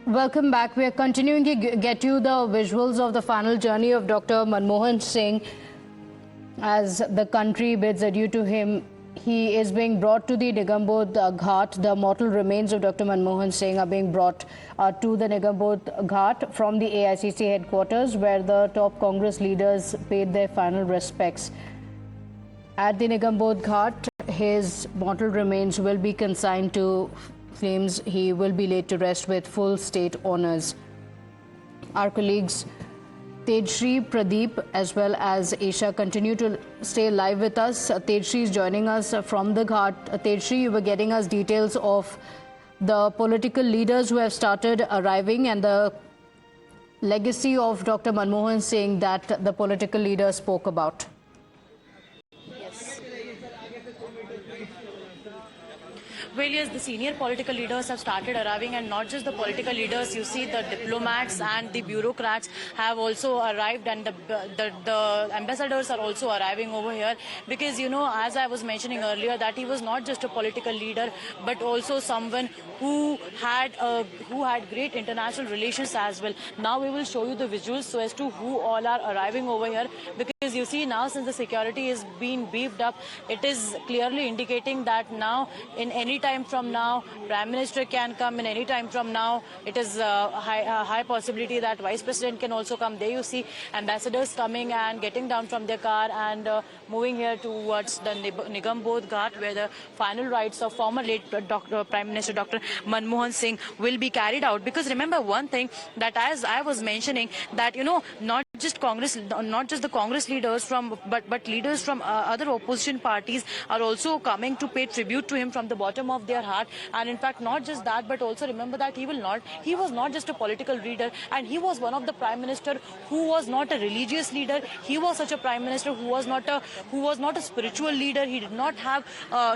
Welcome back. We are continuing to get you the visuals of the final journey of Dr. Manmohan Singh as the country bids adieu to him. He is being brought to the Nigambod Ghat. The mortal remains of Dr. Manmohan Singh are being brought to the Nigambod Ghat from the AICC headquarters, where the top Congress leaders paid their final respects. At the Nigambod Ghat, his mortal remains will be consigned to flames. He will be laid to rest with full state honours. Our colleagues Tejshri, Pradeep as well as Aisha continue to stay live with us. Tejshri is joining us from the Ghat. Tejshri, you were getting us details of the political leaders who have started arriving and the legacy of Dr. Manmohan Singh that the political leaders spoke about. Well, yes, the senior political leaders have started arriving, and not just the political leaders. You see, the diplomats and the bureaucrats have also arrived, and the ambassadors are also arriving over here. Because, you know, as I was mentioning earlier, that he was not just a political leader, but also someone who had great international relations as well. Now we will show you the visuals so as to who all are arriving over here. Because you see, now since the security is being beefed up, it is clearly indicating that now in any time from now, Prime Minister can come. In any time from now, it is a high possibility that Vice President can also come. There you see ambassadors coming and getting down from their car and moving here towards the Nigambod Ghat, where the final rites of former late Prime Minister Dr. Manmohan Singh will be carried out. Because remember one thing, that as I was mentioning, that, you know, not just the Congress leaders but leaders from other opposition parties are also coming to pay tribute to him from the bottom of their heart. And in fact, not just that, but also remember that he was not just a political leader, and he was one of the prime minister who was not a religious leader. He was such a prime minister who was not a spiritual leader. He did not have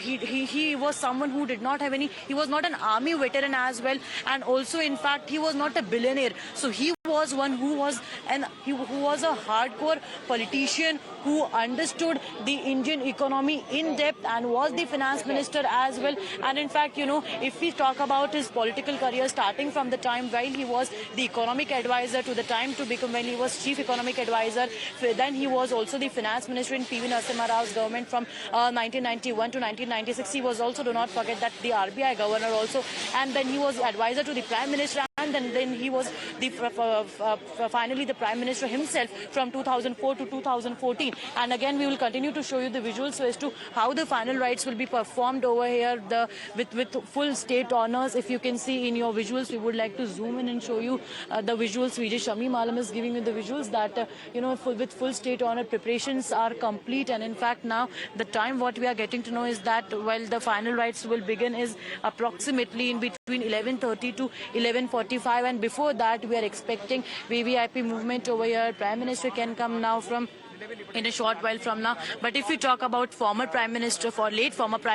he was someone who did not have any. He was not an army veteran as well, and also in fact he was not a billionaire. So he was one who was a hardcore politician who understood the Indian economy in depth and was the finance minister as well. And in fact, you know, if we talk about his political career starting from the time while he was the economic advisor to the time to become when he was chief economic advisor, then he was also the finance minister in P.V. Narasimha Rao's government from 1991 to 1996. He was also, do not forget that, the RBI governor also, and then he was advisor to the prime minister, and then he was finally the prime minister himself from 2004 to 2014. And again, we will continue to show you the visuals so as to how the final rites will be performed over here with full state honors. If you can see in your visuals, we would like to zoom in and show you the visuals. Vijay Shamim Alam is giving you the visuals that you know, with full state honor preparations are complete. And in fact, now the time what we are getting to know is that while the final rites will begin is approximately in between 11:30 to 11:45, and before that we are expecting VVIP movement over here. Prime Minister can come now in a short while from now. But if we talk about late former Prime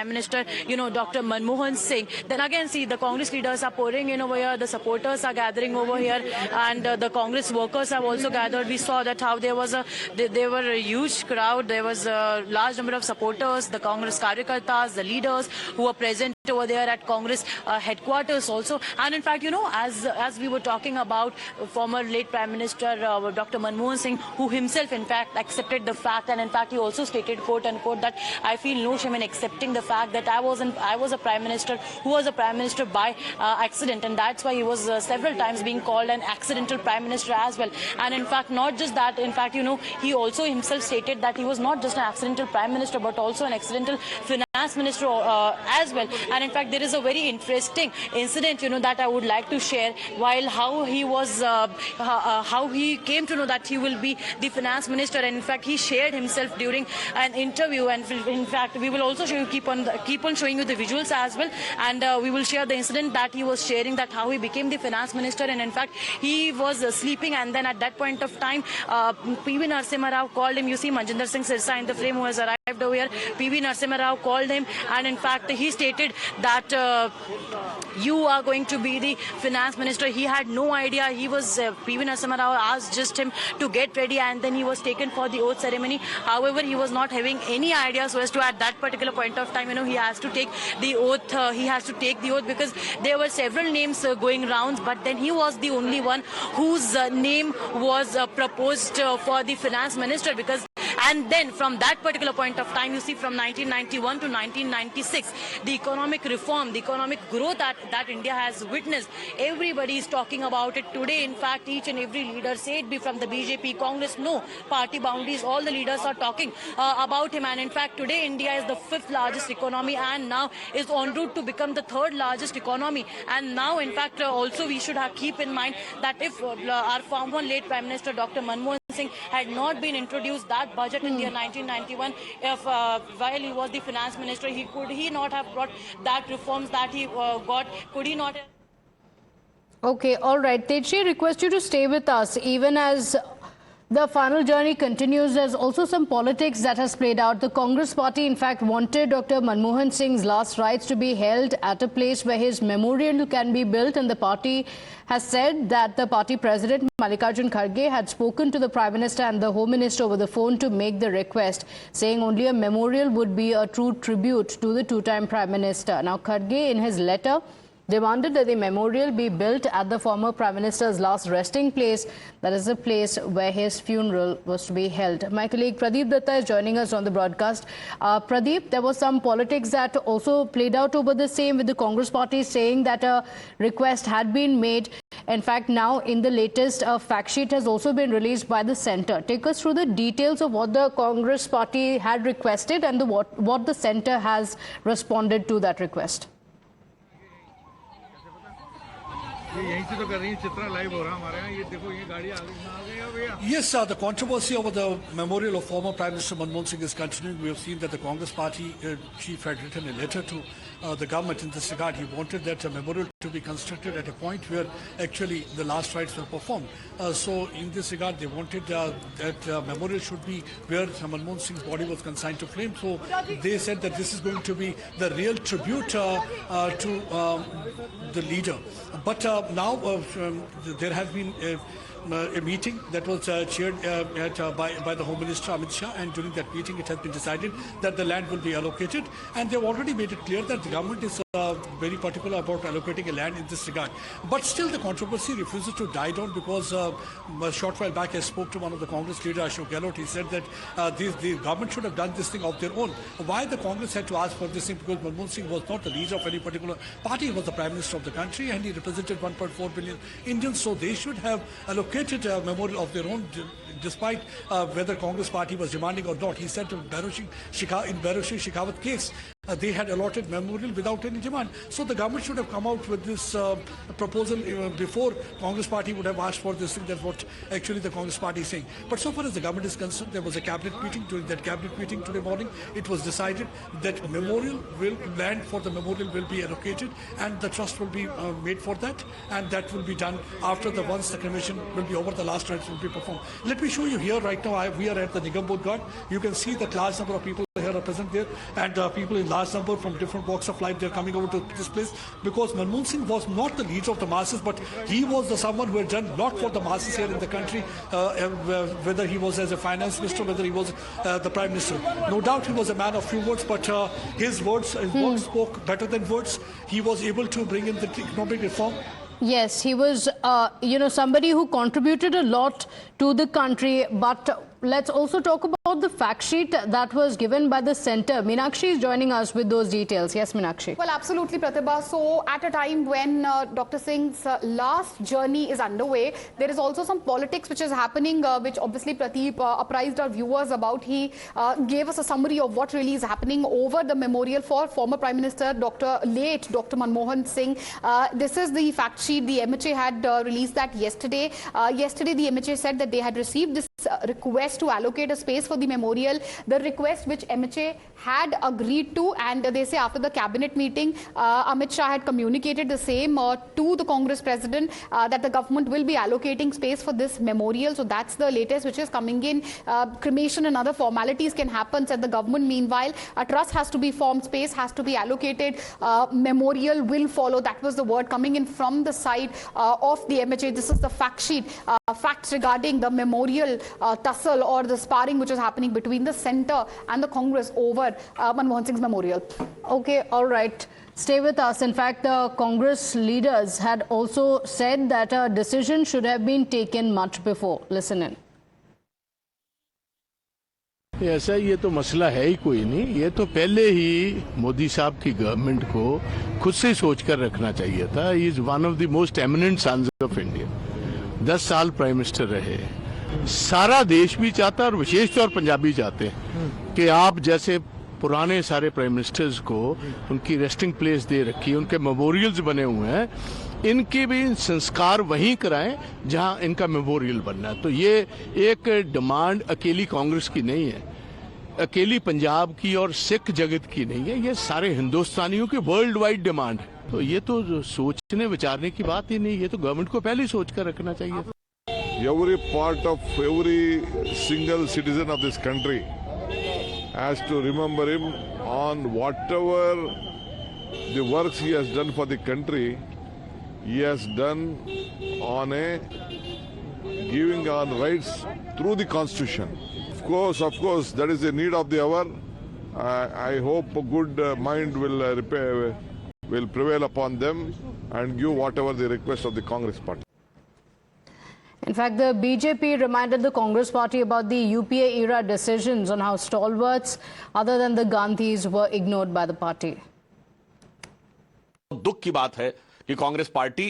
Minister, you know, Dr. Manmohan Singh, then again, see, the Congress leaders are pouring in over here, the supporters are gathering over here, and the Congress workers have also gathered. We saw that how there were a huge crowd, there was a large number of supporters, the Congress karyakartas, the leaders who were present over there at Congress headquarters also. And in fact, you know, as we were talking about former late Prime Minister Dr. Manmohan Singh, who himself in fact accepted the fact, and in fact he also stated, quote unquote, that I feel no shame in accepting the fact that I was a prime minister who was a prime minister by accident, and that's why he was several times being called an accidental prime minister as well. And in fact, not just that, in fact, you know, he also himself stated that he was not just an accidental prime minister but also an accidental finance minister as well. And in fact, there is a very interesting incident, you know, that I would like to share, while how he came to know that he will be the finance minister. And in fact, he shared himself during an interview, and in fact we will also show you, keep on showing you the visuals as well, and we will share the incident that he was sharing, that how he became the finance minister. And in fact, he was sleeping, and then at that point of time P.V. Narasimha Rao called him. You see Manjinder Singh Sirsa in the frame who has arrived over here. P.V. Narasimha Rao called him, and in fact he stated that you are going to be the finance minister. He had no idea. He was P.V. Narasimha Rao asked just him to get ready, and then he was taken for the oath ceremony. However, he was not having any idea, so as to at that particular point of time, he has to take the oath. He has to take the oath because there were several names going rounds, but then he was the only one whose name was proposed for the finance minister. And then from that particular point of time, you see, from 1991 to 1996, the economic reform, the economic growth that India has witnessed, everybody is talking about it today. In fact, each and every leader, say it be from the BJP, Congress, no party boundaries, all the leaders are talking about him. And in fact, today India is the 5th largest economy and now is en route to become the 3rd largest economy. And now, in fact, also we should keep in mind that if our former late Prime Minister Dr. Manmohan Singh had not been introduced that budget in the year 1991, if while he was the finance minister, could he not have brought that reforms that he got? Could he not have? Okay, all right. Teji, request you to stay with us even as the final journey continues. There's also some politics that has played out. The Congress party, in fact, wanted Dr. Manmohan Singh's last rites to be held at a place where his memorial can be built, and the party has said that the party president, Mallikarjun Kharge, had spoken to the Prime Minister and the Home Minister over the phone to make the request, saying only a memorial would be a true tribute to the two-time Prime Minister. Now, Kharge, in his letter, demanded that the memorial be built at the former Prime Minister's last resting place, that is the place where his funeral was to be held. My colleague Pradeep Datta is joining us on the broadcast. Pradeep, there was some politics that also played out over the same, with the Congress party saying that a request had been made. In fact, now in the latest fact sheet has also been released by the centre. Take us through the details of what the Congress party had requested and what the centre has responded to that request. Yes, the controversy over the memorial of former Prime Minister Manmohan Singh is continuing. We have seen that the Congress party chief had written a letter to the government in this regard. He wanted that memorial to be constructed at a point where actually the last rites were performed. So in this regard, they wanted that memorial should be where Manmohan Singh's body was consigned to flame. So they said that this is going to be the real tribute to the leader. But now there has been a meeting that was chaired by the Home Minister Amit Shah, and during that meeting it has been decided that the land will be allocated, and they have already made it clear that the government is very particular about allocating a land in this regard. But still the controversy refuses to die down, because a short while back I spoke to one of the Congress leader, Ashok Gehlot. He said that the government should have done this thing of their own. Why the Congress had to ask for this thing? Because Manmohan Singh was not the leader of any particular party. He was the Prime Minister of the country and he represented 1.4 billion Indians. So they should have allocated a memorial of their own, despite whether Congress party was demanding or not. He said in Behroshi Shekhawat case, they had allotted memorial without any demand. So the government should have come out with this proposal before Congress party would have asked for this thing. That's what actually the Congress party is saying. But so far as the government is concerned, there was a cabinet meeting. During that cabinet meeting today morning, it was decided that land for the memorial will be allocated, and the trust will be made for that, and that will be done after once the cremation will be over, the last rites will be performed. Let me show you here right now. We are at the Nigam Bodh Ghat. You can see that large number of people here are present there, and people in large number from different walks of life, they're coming over to this place, because Manmohan Singh was not the leader of the masses, but he was someone who had done a lot for the masses here in the country, whether he was as a finance minister, whether he was the Prime Minister. No doubt he was a man of few words, but his words spoke better than words. He was able to bring in the economic reform. Yes, he was, somebody who contributed a lot to the country. But let's also talk about the fact sheet that was given by the centre. Meenakshi is joining us with those details. Yes, Meenakshi. Well, absolutely, Pratibha. So at a time when Dr. Singh's last journey is underway, there is also some politics which is happening, which obviously Pradeep apprised our viewers about. He gave us a summary of what really is happening over the memorial for former Prime Minister late Dr. Manmohan Singh. This is the fact sheet. The MHA had released that yesterday. Yesterday, the MHA said that they had received this request to allocate a space for the the memorial. The request which MHA had agreed to, and they say after the cabinet meeting, Amit Shah had communicated the same to the Congress president that the government will be allocating space for this memorial. So that's the latest which is coming in. Cremation and other formalities can happen at the government. Meanwhile, a trust has to be formed, space has to be allocated, memorial will follow. That was the word coming in from the side of the MHA. This is the fact sheet, facts regarding the memorial tussle or the sparring which is happening between the centre and the Congress over Manmohan Singh's memorial. Okay, all right. Stay with us. In fact, the Congress leaders had also said that a decision should have been taken much before. Listen in. ऐसा ये तो मसला है ही कोई नहीं, ये तो पहले ही मोदी साहब की गवर्नमेंट को खुद से सोच कर रखना चाहिए था. He is one of the most eminent sons of India. 10 साल प्राइम मिनिस्टर रहे. सारा देश भी चाहता है और विशेष तौर पंजाबी चाहते हैं कि आप जैसे पुराने सारे प्राइम मिनिस्टर्स को उनकी रेस्टिंग प्लेस दे रखी है, उनके मेमोरियल्स बने हुए हैं, इनके भी संस्कार वहीं कराएं जहां इनका मेमोरियल बनना है. तो ये एक डिमांड अकेली कांग्रेस की नहीं है, अकेली पंजाब की और सिख जगत की नहीं है, ये सारे हिंदुस्तानियों की वर्ल्ड वाइड डिमांड है. तो ये तो सोचने विचारने की बात ही नहीं, ये तो गवर्नमेंट को पहले ही सोच कर रखना चाहिए. Every part of every single citizen of this country has to remember him on whatever the works he has done for the country. He has done on a giving on rights through the constitution. Of course, that is the need of the hour. I hope a good mind will prevail upon them and give whatever the request of the Congress party. In fact, the BJP reminded the Congress party about the UPA-era decisions on how stalwarts other than the Gandhis were ignored by the party. दुख की बात है कि Congress party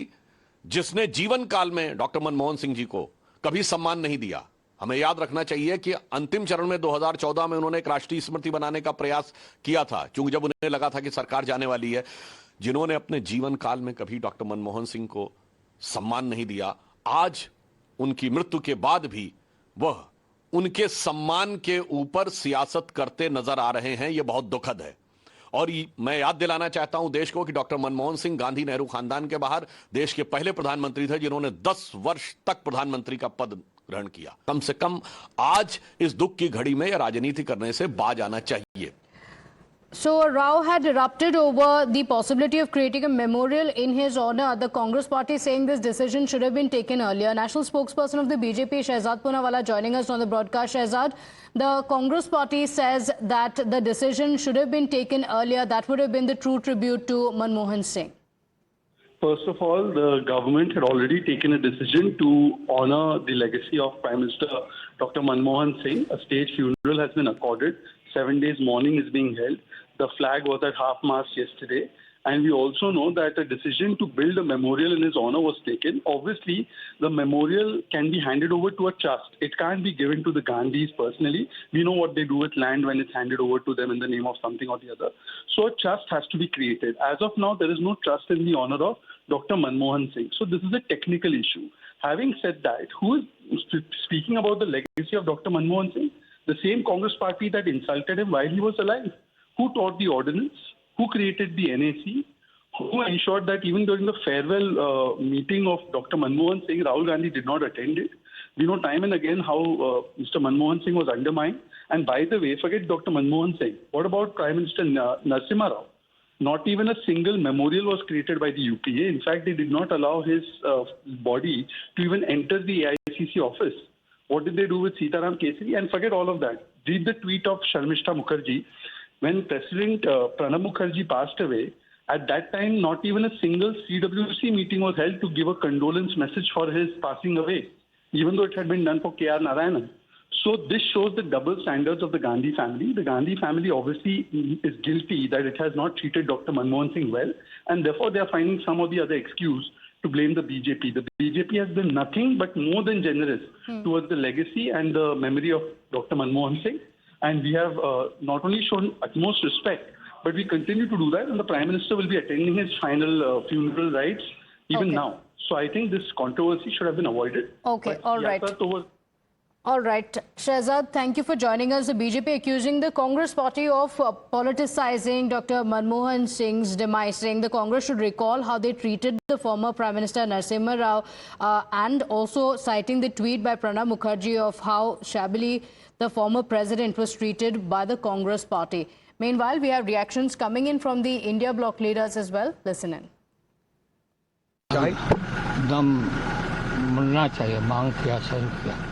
जिसने जीवन काल में doctor Manmohan Singh ji को कभी सम्मान नहीं दिया. हमें याद रखना चाहिए कि अंतिम चरण में 2014 में उन्होंने एक राष्ट्रीय स्मृति बनाने का प्रयास किया था, क्योंकि जब उन्हें लगा था कि सरकार जाने वाली है. जिन्होंने अपने जीवन काल में कभी डॉक्टर मनमोहन सिंह को सम्मान नहीं दिया, आज उनकी मृत्यु के बाद भी वह उनके सम्मान के ऊपर सियासत करते नजर आ रहे हैं. यह बहुत दुखद है. और मैं याद दिलाना चाहता हूं देश को कि डॉक्टर मनमोहन सिंह गांधी नेहरू खानदान के बाहर देश के पहले प्रधानमंत्री थे जिन्होंने 10 वर्ष तक प्रधानमंत्री का पद ग्रहण किया. कम से कम आज इस दुख की घड़ी में यह राजनीति करने से बाज आना चाहिए. So a row had erupted over the possibility of creating a memorial in his honor. The Congress party saying this decision should have been taken earlier. National spokesperson of the BJP, Shehzad Poonawalla, joining us on the broadcast. Shehzad, the Congress party says that the decision should have been taken earlier. That would have been the true tribute to Manmohan Singh. First of all, the government had already taken a decision to honor the legacy of Prime Minister Dr. Manmohan Singh. A state funeral has been accorded. 7 days mourning is being held. The flag was at half-mast yesterday. And we also know that a decision to build a memorial in his honor was taken. Obviously, the memorial can be handed over to a trust. It can't be given to the Gandhis personally. We know what they do with land when it's handed over to them in the name of something or the other. So a trust has to be created. As of now, there is no trust in the honor of Dr. Manmohan Singh. So this is a technical issue. Having said that, who is speaking about the legacy of Dr. Manmohan Singh? The same Congress party that insulted him while he was alive. Who taught the ordinance? Who created the NAC? Who ensured that even during the farewell meeting of Dr. Manmohan Singh, Rahul Gandhi did not attend it? We know time and again how Mr. Manmohan Singh was undermined. And by the way, forget Dr. Manmohan Singh. What about Prime Minister Narasimha Rao? Not even a single memorial was created by the UPA. In fact, they did not allow his body to even enter the AICC office. What did they do with Sitaram Kesari? And forget all of that. Read the tweet of Sharmishta Mukherjee. When President Pranab Mukherjee passed away, at that time, not even a single CWC meeting was held to give a condolence message for his passing away, even though it had been done for K.R. Narayanan. So this shows the double standards of the Gandhi family. The Gandhi family obviously is guilty that it has not treated Dr. Manmohan Singh well, and therefore they are finding some or the other excuse to blame the BJP. The BJP has been nothing but more than generous towards the legacy and the memory of Dr. Manmohan Singh. And we have not only shown utmost respect, but we continue to do that. And the Prime Minister will be attending his final funeral rites even now. So I think this controversy should have been avoided. Okay, but all right. All right, Shehzad, thank you for joining us. The BJP accusing the Congress party of politicizing Dr. Manmohan Singh's demise, saying the Congress should recall how they treated the former Prime Minister Narasimha Rao, and also citing the tweet by Pranab Mukherjee of how shabbily the former president was treated by the Congress party. Meanwhile, we have reactions coming in from the India bloc leaders as well. Listen in. दम मिलना चाहिए, मांग किया, सही किया।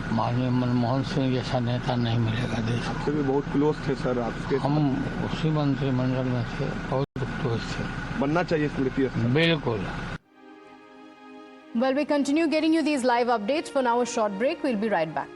माननीय मनमोहन सिंह जैसा नेता नहीं मिलेगा देश को। आपसे भी बहुत क्लोज थे सर, आपके हम उसी मंत्रिमंडल में थे, बहुत क्लोज थे। बनना चाहिए स्मृति स्थल। बिल्कुल। Well, we continue getting you these live updates. For now, a short break. We'll be right back.